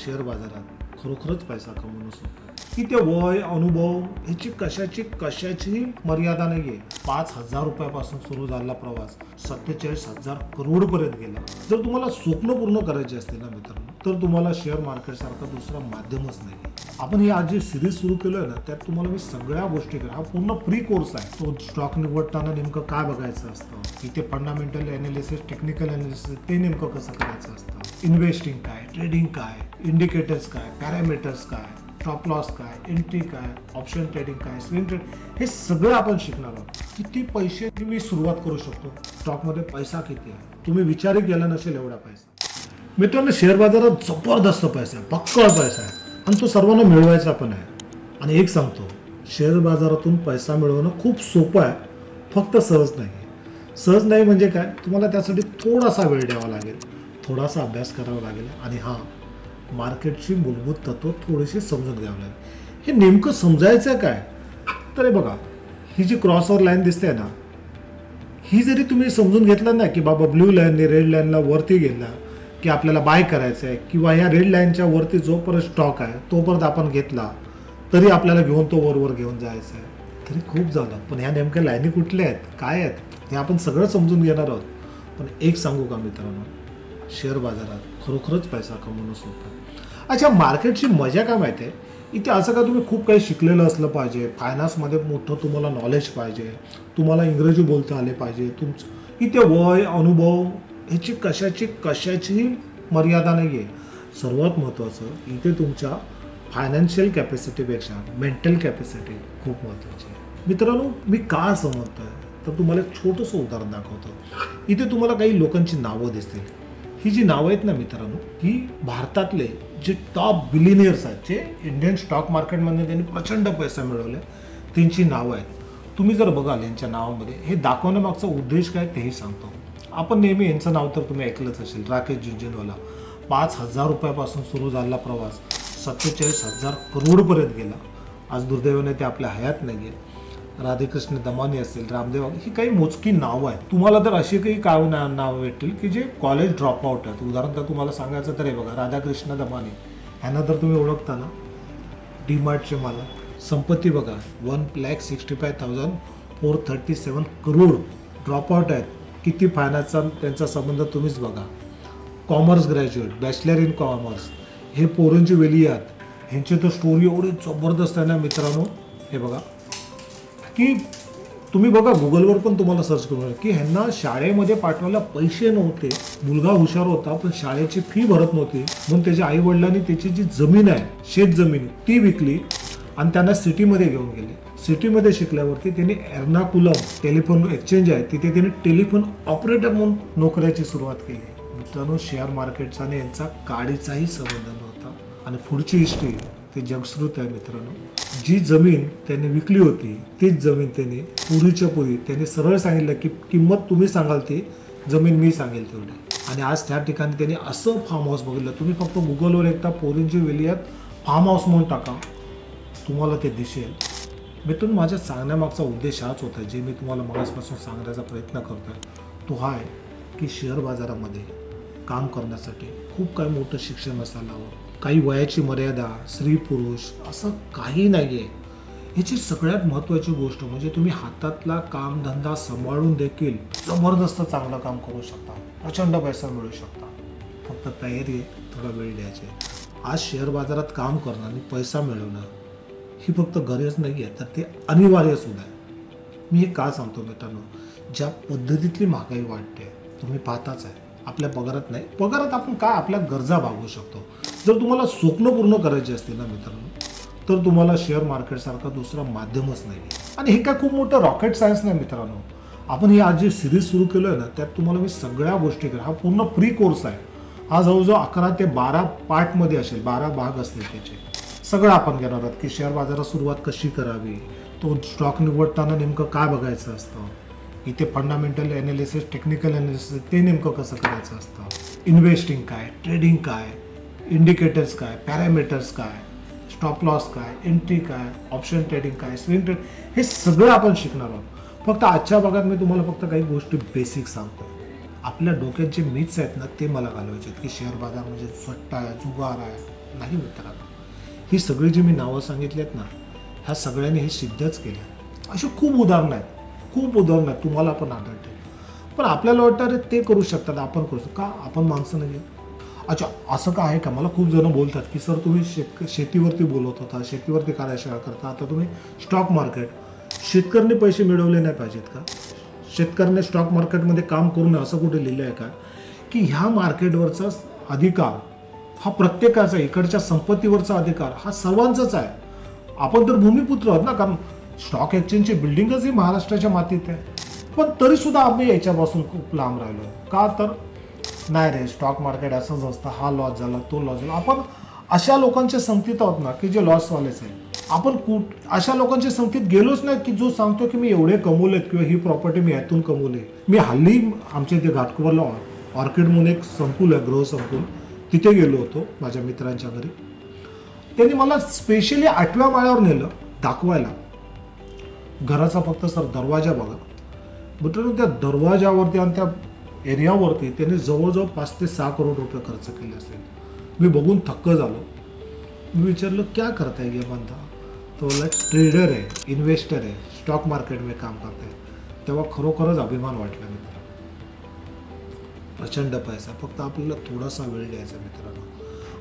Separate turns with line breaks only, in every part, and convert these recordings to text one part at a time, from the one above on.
Share बाजारात खरोखरच पैसा कमवणं सोपं आहे की ते वय अनुभव ह्याची कशाची मर्यादा नाहीये. 5,000 रुपयापासून सुरू झालेला प्रवास 47,000 करोड पर्यंत गेला. जर तुम्हाला स्वप्न पूर्ण करायचे असतील ना मित्रांनो, तर तुम्हाला शेअर मार्केट सारखा दुसरा माध्यमच नाही. आपण ही आज जी सिरीज सुरू केलोय ना, त्यात तुम्हाला मी सगळ्या गोष्टी हा पूर्ण फ्री कोर्स आहे. तो स्टॉक निवडताना नेमकं काय बघायचं असतं, इथे फंडामेंटल एनालिसिस, टेक्निकल एनालिसिस ते नेमकं कसं करायचं असतं, इन्व्हेस्टिंग काय, ट्रेडिंग काय, इंडिकेटर्स काय, पॅरामीटर्स काय, स्टॉप लॉस काय, एंट्री काय, ऑप्शन ट्रेडिंग काय, स्विंग ट्रेड, हे सगळं आपण शिकणार आहोत. किती पैसे मी सुरुवात करू शकतो, स्टॉकमध्ये पैसा किती आहे, तुम्ही विचारही केला नसेल एवढा पैसा. मित्रांनो, शेअर बाजारात जबरदस्त पैसा आहे, पक्कळ पैसा आहे आणि तो सर्वांना मिळवायचा पण आहे. आणि एक सांगतो, शेअर बाजारातून पैसा मिळवणं खूप सोपं आहे, फक्त सहज नाही. सहज नाही म्हणजे काय, तुम्हाला त्यासाठी थोडासा वेळ द्यावा लागेल, थोडासा अभ्यास करावा लागेल आणि मार्केटची मूलभूत तत्व थोडीशी समजून घ्यावं लागेल. हे नेमकं समजायचं काय, तर हे बघा, ही जी क्रॉसओव्हर लाईन दिसते ना, ही जरी तुम्ही समजून घेतलं ना की बाबा ब्ल्यू लाईनने रेड लाईनला वरती गेला की आपल्याला बाय करायचं आहे, किंवा ह्या रेड लाईनच्या वरती जोपर्यंत स्टॉक आहे तोपर्यंत आपण घेतला तरी आपल्याला घेऊन तो वरवर घेऊन जायचं आहे, तरी खूप झालं. पण ह्या नेमक्या लाईनी कुठल्या आहेत, काय आहेत, हे आपण सगळं समजून घेणार आहोत. पण एक सांगू का मित्रांनो, शेअर बाजारात खरोखरच पैसा कमवणं सोपं आहे. अच्छा, मार्केटची मजा काय माहिती आहे, इथे असं का तुम्ही खूप काही शिकलेलं असलं पाहिजे, फायनान्समध्ये मोठं तुम्हाला नॉलेज पाहिजे, तुम्हाला इंग्रजी बोलता आले पाहिजे, तुमचं इथे वय अनुभव ह्याची कशाची मर्यादा नाही आहे. सर्वात महत्त्वाचं इथे तुमच्या फायनान्शियल कॅपॅसिटीपेक्षा मेंटल कॅपॅसिटी खूप महत्त्वाची आहे. मित्रांनो, मी का असं म्हणतो आहे, तर तुम्हाला एक छोटंसं उदाहरण दाखवतो. इथे तुम्हाला काही लोकांची नावं दिसतील. ही जी नावं आहेत ना मित्रांनो, ही भारतातले जे टॉप बिलिनियर्स आहेत, जे इंडियन स्टॉक मार्केटमध्ये त्यांनी प्रचंड पैसा मिळवले, त्यांची नावं आहेत. तुम्ही जर बघाल यांच्या नावामध्ये, हे दाखवण्यामागचा उद्देश काय तेही सांगतो. आपण नेहमी यांचं नाव तर तुम्ही ऐकलंच असेल, राकेश झुनझुनवाला. 5,000 रुपयापासून सुरू झालेला प्रवास 47,000 करोडपर्यंत गेला. आज दुर्दैवाने ते आपल्या हयात नाही आहे. राधाकृष्ण दमानी असेल, रामदेव, ही काही मोजकी नावं आहेत. तुम्हाला तर अशी काही काय नावं भेटतील की जे कॉलेज ड्रॉपआउट आहेत. उदाहरण तर तुम्हाला सांगायचं तर हे बघा, राधाकृष्ण दमानी ह्यांना तर तुम्ही ओळखता ना, डीमार्टचे मालक. संपत्ती बघा, 1,65,437 करोड. ड्रॉपआउट आहेत. किती फायनान्सचा त्यांचा संबंध तुम्हीच बघा. Commerce graduate, bachelor in commerce, हे पोरांची वेली आहेत. ह्यांची तर स्टोरी एवढी जबरदस्त आहे ना मित्रांनो. हे बघा की तुम्ही बघा, गुगलवर पण तुम्हाला सर्च करू की ह्यांना शाळेमध्ये पाठवायला पैसे नव्हते. मुलगा हुशार होता पण शाळेची फी भरत नव्हती, म्हणून त्याच्या आई वडिलांनी त्याची जी जमीन आहे, शेत जमीन, ती विकली आणि त्यांना सिटीमध्ये घेऊन गेले. सिटीमध्ये शिकल्यावरती त्यांनी एर्नाकुलम टेलिफोन एक्सचेंज आहे, तिथे त्यांनी टेलिफोन ऑपरेटर म्हणून नोकऱ्याची सुरुवात केली. मित्रांनो, शेअर मार्केटचा आणि यांचा काडीचाही संबंध नव्हता. आणि पुढची हिस्ट्री ते जगश्रुत आहे मित्रांनो. जी जमीन त्यांनी विकली होती, तीच जमीन त्यांनी पुढे सरळ सांगितलं की किंमत तुम्ही सांगाल ती जमीन मी सांगेल तेवढी. आणि आज त्या ठिकाणी त्यांनी असं फार्म हाऊस बघितलं. तुम्ही फक्त गुगलवर एकदा पोरींची वेलियात फार्म हाऊस म्हणून टाका, तुम्हाला ते दिसेल. मित्रांनो, माझ्या सांगण्यामागचा उद्देश हाच होता, जे मी तुम्हाला मगासपासून सांगण्याचा प्रयत्न करतोय, तो हा आहे की शेअर बाजारामध्ये काम करण्यासाठी खूप काही मोठं शिक्षण असायला हवं. काही वयाची मर्यादा, स्त्री पुरुष असं काही नाही आहे. ह्याची सगळ्यात महत्त्वाची गोष्ट म्हणजे तुम्ही हातातला कामधंदा सांभाळून देखील जबरदस्त चांगलं काम करू शकता, प्रचंड पैसा मिळू शकता. फक्त तयारी आहे, थोडा वेळ द्यायचे. आज शेअर बाजारात काम करणं आणि पैसा मिळवणं ही फक्त गरज नाही आहे, तर ते अनिवार्य सुद्धा आहे. मी हे का सांगतो मित्रांनो, ज्या पद्धतीतली महागाई वाढते तुम्ही पाहताच आहे. आपल्या पगारात नाही, पगारात आपण काय आपल्या गरजा भागवू शकतो. जर तुम्हाला स्वप्न पूर्ण करायचे असतील ना मित्रांनो, तर तुम्हाला शेअर मार्केटसारखा दुसरा माध्यमच नाही. आणि हे काय खूप मोठं रॉकेट सायन्स नाही मित्रांनो. आपण ही आज जी सिरीज सुरू केलं आहे ना, त्यात तुम्हाला मी सगळ्या गोष्टी हा पूर्ण फ्री कोर्स आहे. हा जवळजवळ 11 ते 12 पार्टमध्ये असेल, 12 भाग असतील त्याचे. सगळं आपण घेणार आहोत की शेअर बाजारात सुरुवात कशी करावी, तो स्टॉक निवडताना नेमकं काय बघायचं असतं, इथे फंडामेंटल एनालिसिस, टेक्निकल एनालिसिस ते नेमकं कसं करायचं असतं, इन्व्हेस्टिंग काय, ट्रेडिंग काय, इंडिकेटर्स काय, पॅरामीटर्स काय, स्टॉप लॉस काय, एंट्री काय, ऑप्शन ट्रेडिंग काय, स्विंग ट्रेड, हे सगळं आपण शिकणार आहोत. फक्त आजच्या भागात मी तुम्हाला फक्त काही गोष्टी बेसिक सांगतो. आपल्या डोक्यात जे मिथ्स आहेत ना, ते मला घालवायचे आहेत की शेअर बाजार म्हणजे सट्टा आहे, जुगार आहे. नाही मित्रांनो, ही सगळी जी मी नावं सांगितली आहेत ना, ह्या सगळ्यांनी हे सिद्धच केलं. अशी खूप उदाहरणं आहेत, खूप उदाहरणं आहेत, तुम्हाला पण आढळतील. पण आपल्याला वाटतं अरे ते करू शकतात, आपण करू शकतो का, आपण माणसं नाही. अच्छा, असं का आहे का? मला खूप जण बोलतात की सर तुम्ही शेतीवरती बोलत होता, शेतीवरती कार्यशाळा करता, आता तुम्ही स्टॉक मार्केट. शेतकऱ्यांनी पैसे मिळवले नाही पाहिजेत का? शेतकऱ्याने स्टॉक मार्केटमध्ये काम करू नये असं कुठे लिहिलं आहे का? की ह्या मार्केटवरचा अधिकार हा प्रत्येकाचा, इकडच्या संपत्तीवरचा अधिकार हा सर्वांचाच आहे. आपण तर भूमिपुत्र आहोत ना, कारण स्टॉक एक्सचेंजची बिल्डिंगच ही महाराष्ट्राच्या मातीत आहे. पण तरी सुद्धा आम्ही याच्यापासून खूप लांब राहिलो. का तर नाही रे, स्टॉक मार्केट असंच असतं, हा लॉस झाला, तो लॉस झाला. आपण अशा लोकांच्या संगतीत आहोत ना की जे लॉसवालेच आहे. आपण अशा लोकांच्या संगतीत गेलोच नाही की जो सांगतो की मी एवढे कमवलेत किंवा ही प्रॉपर्टी मी यातून कमवली. मी हल्ली आमच्या इथे घाटकोपरला ऑर्किड म्हणून एक संकुल आहे, गृहसंकुल, तिथे गेलो होतो माझ्या मित्रांच्या घरी. त्यांनी मला स्पेशली 8व्या माळ्यावर नेलं दाखवायला. घराचा फक्त सर दरवाजा बघा. मित्रांनो, त्या दरवाजावरती आणि त्या एरियावरती त्यांनी जवळजवळ 5 ते 6 करोड रुपये खर्च केले असेल. मी बघून थक्क झालो. मी विचारलं क्या करता है ये बंदा? तो बोला ट्रेडर आहे, इन्व्हेस्टर आहे, स्टॉक मार्केटमध्ये काम करत आहे. तेव्हा खरोखरच अभिमान वाटला मित्रांनो. प्रचंड पैसा, फक्त आपल्याला थोडासा वेळ द्यायचा मित्रांनो.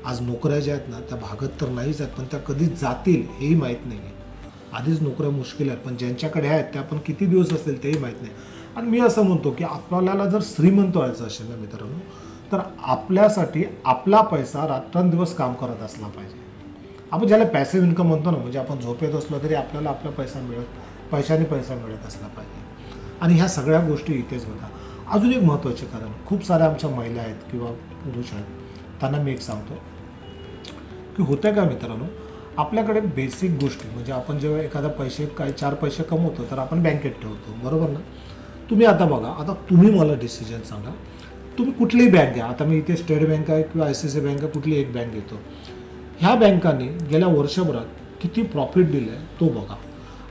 आज नोकऱ्या ज्या आहेत ना त्या भागत तर नाहीच आहेत, पण त्या कधी जातील हेही माहीत नाही आहे. आधीच नोकऱ्या मुश्किल आहेत, पण ज्यांच्याकडे आहेत त्या पण किती दिवस असतील तेही माहीत नाही. आणि मी असं म्हणतो की आपल्याला जर श्रीमंत व्हायचं असेल ना मित्रांनो, तर आपल्यासाठी आपला पैसा रात्रंदिवस काम करत असला पाहिजे. आपण ज्याला पॅसिव्ह इन्कम म्हणतो ना, म्हणजे आपण झोपेत असलो तरी आपल्याला आपला पैशाने पैसा मिळत असला पाहिजे. आणि ह्या सगळ्या गोष्टी इथेच होतात. अजून एक महत्त्वाचे कारण, खूप साऱ्या आमच्या महिला आहेत किंवा पुरुष आहेत, त्यांना मी एक सांगतो की होतं का मित्रांनो, आपल्याकडे बेसिक गोष्टी म्हणजे आपण जेव्हा एखादा काही 4 पैसे कमवतो तर आपण बँकेत ठेवतो, बरोबर ना? तुम्ही आता बघा, आता तुम्ही मला डिसिजन सांगा, तुम्ही कुठलीही बँक घ्या. आता मी इथे स्टेट बँक आहे किंवा ICICI बँक आहे, कुठली एक बँक घेतो. ह्या बँकांनी गेल्या वर्षभरात किती प्रॉफिट दिलं आहे तो बघा.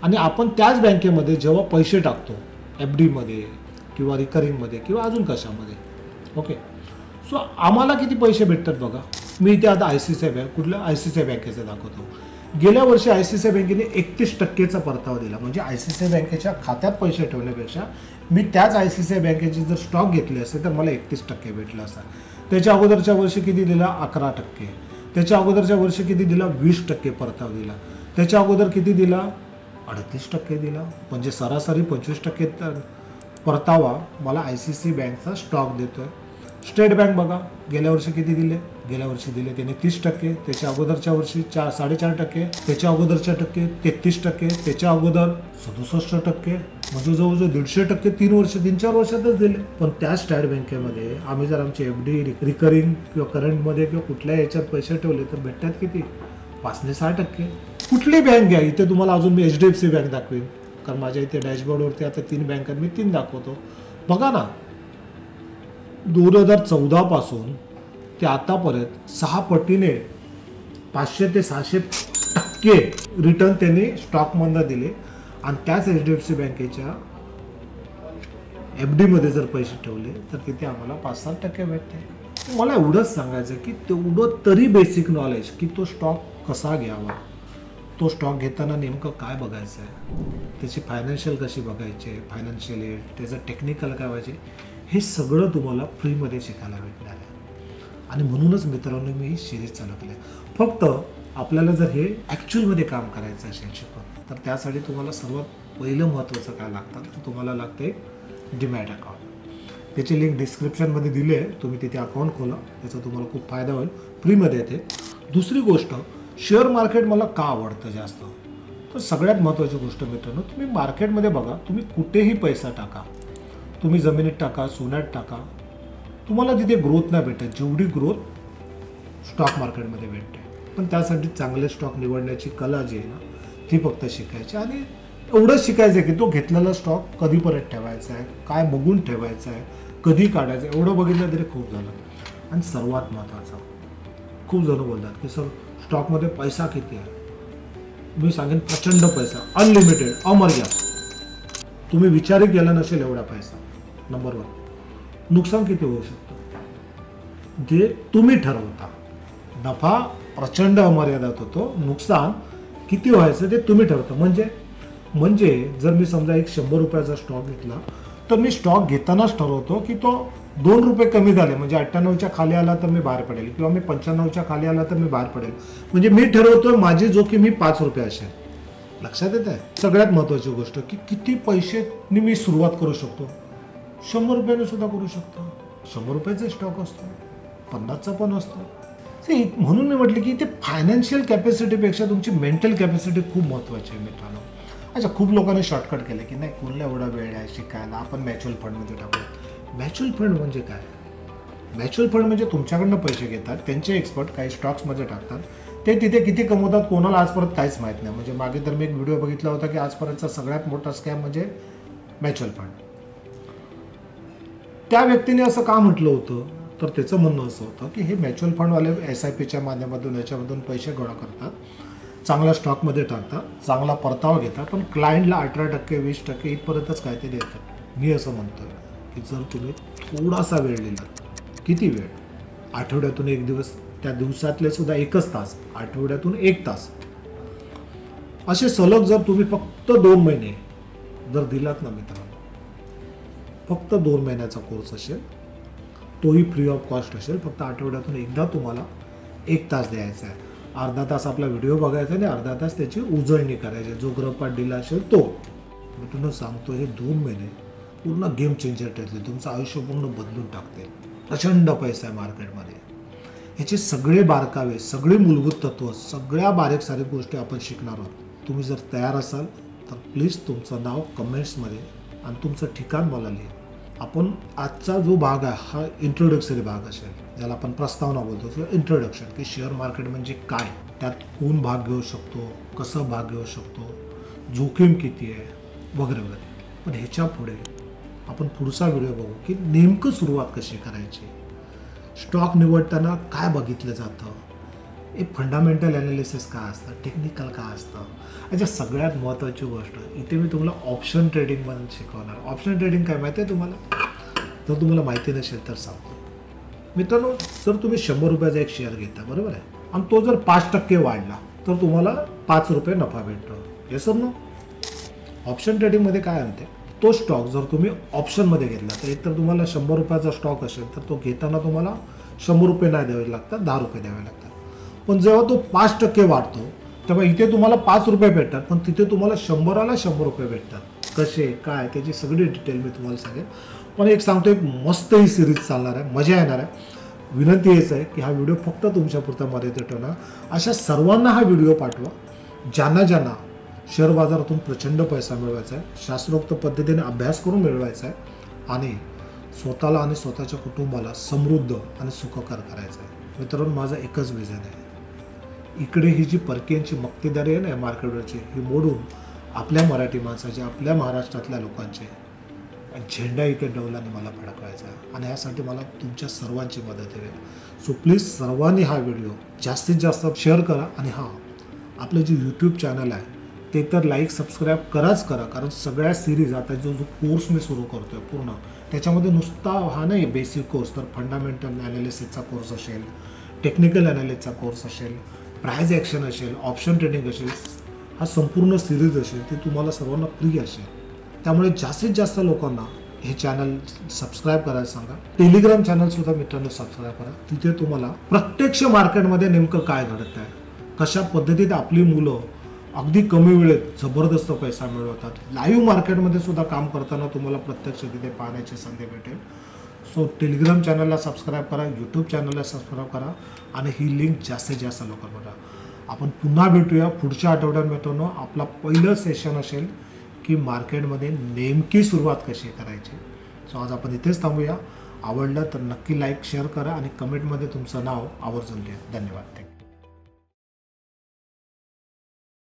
आणि आपण त्याच बँकेमध्ये जेव्हा पैसे टाकतो, FDमध्ये किंवा रिकरिंगमध्ये किंवा अजून कशामध्ये, ओके, सो आम्हाला किती पैसे भेटतात बघा. मी इथे आता ICICI बँक, कुठल्या ICICI बँकेचं दाखवतो. गेल्या वर्षी ICICI बँकेने 31% परतावा दिला. म्हणजे ICICI बँकेच्या खात्यात पैसे ठेवण्यापेक्षा मी त्याच ICICI बँकेचे जर स्टॉक घेतले असते तर मला 31% भेटलं असता. त्याच्या अगोदरच्या वर्षी किती दिला? 11%. त्याच्या अगोदरच्या वर्षी किती दिला? 20% परतावा दिला. त्याच्या अगोदर किती दिला? 38% दिला. म्हणजे सरासरी 25% परतावा मला ICICI बँकचा स्टॉक देतोय. स्टेट बँक बघा, गेल्या वर्षी किती दिले? गेल्या वर्षी दिले त्याने 30%, त्याच्या अगोदरच्या वर्षी 4.5%, त्याच्या अगोदरच्या 33%, त्याच्या अगोदर 67%, म्हणजे जवळजवळ 150% 3-4 वर्षातच दिले. पण त्या स्टेट बँकेमध्ये आम्ही जर आमचे FD, रिकरिंग किंवा करंटमध्ये किंवा कुठल्या याच्यात पैसे ठेवले तर भेटतात किती? 5 ते 6%. कुठली बँक घ्या, इथे तुम्हाला अजून मी HDFC बँक दाखवेन, कारण माझ्या इथे डॅशबोर्डवरती आता 3 बँका मी 3 दाखवतो. बघा ना, 2014 पासून ते आतापर्यंत 6 पटीने 500 ते 600% रिटर्न त्यांनी स्टॉकमधनं दिले. आणि त्याच HDFC बँकेच्या FDमध्ये जर पैसे ठेवले तर तिथे आम्हाला 5-7% भेटते. मला एवढंच सांगायचं की तेवढं तरी बेसिक नॉलेज की तो स्टॉक कसा घ्यावा, तो स्टॉक घेताना नेमकं काय बघायचं आहे, त्याची फायनान्शियल कशी बघायची आहे, फायनान्शियल एड, त्याचं टेक्निकल काय व्हायचे, हे सगळं तुम्हाला फ्रीमध्ये शिकायला भेटणार आहे. आणि म्हणूनच मित्रांनो मी ही सिरीज चालू केली. फक्त आपल्याला जर हे ॲक्च्युअलमध्ये काम करायचं असेल शिकून, तर त्यासाठी तुम्हाला सर्वात पहिलं महत्त्वाचं काय लागतं, तर तुम्हाला लागते डीमॅट अकाउंट. त्याची लिंक डिस्क्रिप्शनमध्ये दिली आहे, तुम्ही तिथे अकाउंट खोला, त्याचा तुम्हाला खूप फायदा होईल, फ्रीमध्ये येते. दुसरी गोष्ट, शेअर मार्केट मला का आवडतं जास्त, तर सगळ्यात महत्त्वाची गोष्ट मित्रांनो, तुम्ही मार्केटमध्ये बघा, तुम्ही कुठेही पैसा टाका, तुम्ही जमिनीत टाका, सोन्यात टाका, तुम्हाला तिथे ग्रोथ नाही भेटत जेवढी ग्रोथ स्टॉक मार्केटमध्ये भेटते. पण त्यासाठी चांगले स्टॉक निवडण्याची कला जी आहे ना, ती फक्त शिकायची. आणि एवढंच शिकायचं आहे की तो घेतलेला स्टॉक कधी परत ठेवायचा आहे, काय बघून ठेवायचं आहे, कधी काढायचं आहे, एवढं बघितलं तरी खूप झालं. आणि सर्वात महत्त्वाचं, खूप जण बोलतात की सर स्टॉकमध्ये पैसा किती आहे. मी सांगेन प्रचंड पैसा, अनलिमिटेड, अमर्याद. तुम्ही विचारही केला नसेल एवढा पैसा. नंबर 1. नुकसान किती होऊ शकतं जे तुम्ही ठरवता. नफा प्रचंड अमर्यादित होतो. नुकसान किती व्हायचं ते तुम्ही ठरवता. म्हणजे जर मी समजा एक 100 रुपयाचा स्टॉक घेतला तर मी स्टॉक घेतानाच ठरवतो की तो 2 रुपये कमी झाले म्हणजे 98च्या खाली आला तर मी बाहेर पडेल किंवा मी 95च्या खाली आला तर मी बाहेर पडेल. म्हणजे मी ठरवतो माझी जोखीम ही 5 रुपये असेल. लक्षात येत आहे. सगळ्यात महत्त्वाची गोष्ट की किती पैशांनी मी सुरुवात करू शकतो. 100 रुपयाने सुद्धा करू शकतो. 100 रुपयाचा स्टॉक असतो, 50चा पण असतो. म्हणून मी म्हटलं की ते फायनान्शियल कॅपॅसिटीपेक्षा तुमची मेंटल कॅपॅसिटी खूप महत्त्वाची आहे मित्रांनो. अच्छा, खूप लोकांनी शॉर्टकट केलं की नाही कोणाला एवढा वेळ आहे शिकायला, आपण म्युच्युअल फंडमध्ये टाकू. म्युच्युअल फंड म्हणजे काय? म्युच्युअल फंड म्हणजे तुमच्याकडनं पैसे घेतात, त्यांचे एक्सपर्ट काही स्टॉक्समध्ये टाकतात, ते तिथे किती कमवतात कोणाला आजपर्यंत काहीच माहीत नाही. म्हणजे मागे तर मी एक व्हिडिओ बघितला होता की आजपर्यंतचा सगळ्यात मोठा स्कॅम म्हणजे म्युच्युअल फंड. त्या व्यक्तीने असं का म्हटलं होतं तर त्याचं म्हणणं असं होतं की हे म्युच्युअल फंडवाले SIPच्या माध्यमातून याच्यामधून पैसे गोळा करतात, चांगल्या स्टॉकमध्ये टाकतात, चांगला परतावा घेतात, पण क्लायंटला 18%, 20% इथपर्यंतच काय ते देतात. मी असं म्हणतो की जर तुम्ही थोडासा वेळ दिला, किती वेळ, आठवड्यातून एक दिवस, त्या दिवसातले सुद्धा 1 तास, आठवड्यातून 1 तास, असे सलग जर तुम्ही फक्त 2 महिने जर दिलात ना मित्रांनो, फक्त 2 महिन्याचा कोर्स असेल, तोही फ्री ऑफ कॉस्ट असेल, फक्त आठवड्यातून एकदा तुम्हाला 1 तास द्यायचा आहे. अर्धा तास आपला व्हिडिओ बघायचा आणि अर्धा तास त्याची उजळणी करायची. जो गृहपाठ दिला असेल तो. मी तुम्हाला सांगतो हे 2 महिने पूर्ण गेम चेंजर ठरते. तुमचं आयुष्य पूर्ण बदलून टाकते. प्रचंड पैसा आहे मार्केटमध्ये. ह्याचे सगळे बारकावे, सगळे मूलभूत तत्व, सगळ्या बारीक सारीक गोष्टी आपण शिकणार आहोत. तुम्ही जर तयार असाल तर प्लीज तुमचं नाव कमेंट्समध्ये आणि तुमचं ठिकाण मला लिहा. आपण आजचा जो भाग आहे हा इंट्रोडक्शनरी भाग असेल, ज्याला आपण प्रस्तावना बोलतो किंवा इंट्रोडक्शन, की शेअर मार्केट म्हणजे काय, त्यात कोण भाग घेऊ शकतो, कसं भाग घेऊ शकतो, जोखीम किती आहे वगैरे वगैरे. पण ह्याच्या पुढे आपण पुढचा व्हिडिओ बघू की नेमकं सुरुवात कशी करायची, स्टॉक निवडताना काय बघितलं जातं, एक फंडामेंटल ॲनालिसिस काय असतं, टेक्निकल काय असतं. याच्या सगळ्यात महत्त्वाची गोष्ट इथे मी तुम्हाला ऑप्शन ट्रेडिंगमधून शिकवणार. ऑप्शन ट्रेडिंग काय माहिती आहे तुम्हाला? जर तुम्हाला माहिती नसेल तर सांगतो मित्रांनो. जर तुम्ही 100 रुपयाचा एक शेअर घेता, बरोबर आहे, आणि तो जर 5% वाढला तर तुम्हाला 5 रुपये नफा भेटतो. हे सर नो ऑप्शन ट्रेडिंगमध्ये काय आणते, तो स्टॉक जर तुम्ही ऑप्शनमध्ये घेतला तर एक तर तुम्हाला 100 रुपयाचा स्टॉक असेल तर तो घेताना तुम्हाला 100 रुपये नाही द्यावे लागतात, 10 रुपये द्यावे लागतात. पण जेव्हा तो 5% वाढतो तेव्हा इथे तुम्हाला 5 रुपये भेटतात, पण तिथे तुम्हाला 100ला 100 रुपये भेटतात. कसे काय त्याची सगळी डिटेल मी तुम्हाला सांगेन. पण एक सांगतो, एक मस्त ही सिरीज चालणार आहे, मजा येणार आहे. विनंती हेच आहे की हा व्हिडिओ फक्त तुमच्यापुरता मर्यादित ठेवणार. अशा सर्वांना हा व्हिडिओ पाठवा ज्यांना शेअर बाजारातून प्रचंड पैसा मिळवायचा आहे, शास्त्रोक्त पद्धतीने अभ्यास करून मिळवायचा आहे आणि स्वतःला आणि स्वतःच्या कुटुंबाला समृद्ध आणि सुखकर करायचं आहे. मित्रांनो, माझं एकच विजन आहे. इकडे ही जी परकीयांची मक्तेदारी आहे ना मार्केटवरची, ही मोडून आपल्या मराठी माणसाचे, आपल्या महाराष्ट्रातल्या लोकांचे झेंडा इथे डौलाने मला फडकवायचा आहे आणि यासाठी मला तुमच्या सर्वांची मदत हवी. सो प्लीज सर्वांनी हा व्हिडिओ जास्तीत जास्त शेअर करा. आणि हां, आपलं जे यूट्यूब चॅनल आहे ते तर लाईक सबस्क्राईब करा, कारण सगळ्या सिरीज आता जो कोर्स मी सुरू करतो आहे पूर्ण, त्याच्यामध्ये नुसता हा नाही बेसिक कोर्स, तर फंडामेंटल ॲनालिसिसचा कोर्स असेल, टेक्निकल ॲनालिसिसचा कोर्स असेल, प्राइस ॲक्शन असेल, ऑप्शन ट्रेडिंग असेल, हा संपूर्ण सिरीज असेल ते तुम्हाला सर्वांना फ्री असेल. त्यामुळे जास्तीत जास्त लोकांना हे चॅनल सबस्क्राईब करायला सांगा. टेलिग्राम चॅनलसुद्धा मित्रांनो सबस्क्राईब करा. तिथे तुम्हाला प्रत्यक्ष मार्केटमध्ये नेमकं काय घडत आहे, कशा पद्धतीत आपली मुलं अगदी कमी वेळेत जबरदस्त पैसा मिळवतात, लाईव्ह मार्केटमध्ये सुद्धा काम करताना तुम्हाला प्रत्यक्ष तिथे पाहण्याची संधी भेटेल. सो टेलिग्राम चॅनलला सबस्क्राईब करा, यूट्यूब चॅनलला सबस्क्राईब करा आणि ही लिंक जास्तीत जास्त लोकांना. आपण पुन्हा भेटूया पुढच्या आठवड्यात. मित्रांनो, आपला पहिलं सेशन असेल की मार्केटमध्ये नेमकी सुरुवात कशी करायची. सो आज आपण इथेच थांबूया. आवडलं तर नक्की लाईक शेअर करा आणि कमेंटमध्ये तुमचं नाव आवर्जून लिहा. धन्यवाद. थँक्यू.